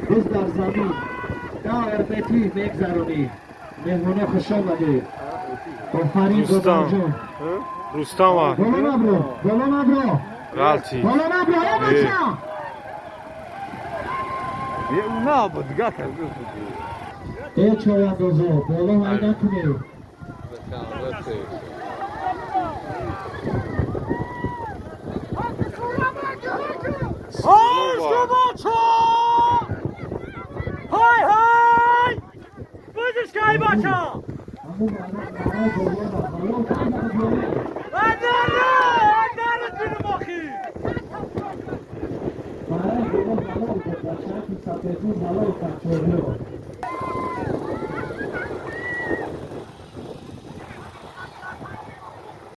روز در زمین نه ارمتی میگذرونی مهمونا خوش آمدید آفرین گذارجون Rustama. بالا نبرو Galti. بالا نبرو ای بچه نه با دیگه کرد ای چای اندازه بالا های نکنی های های بودش که ای بچه برای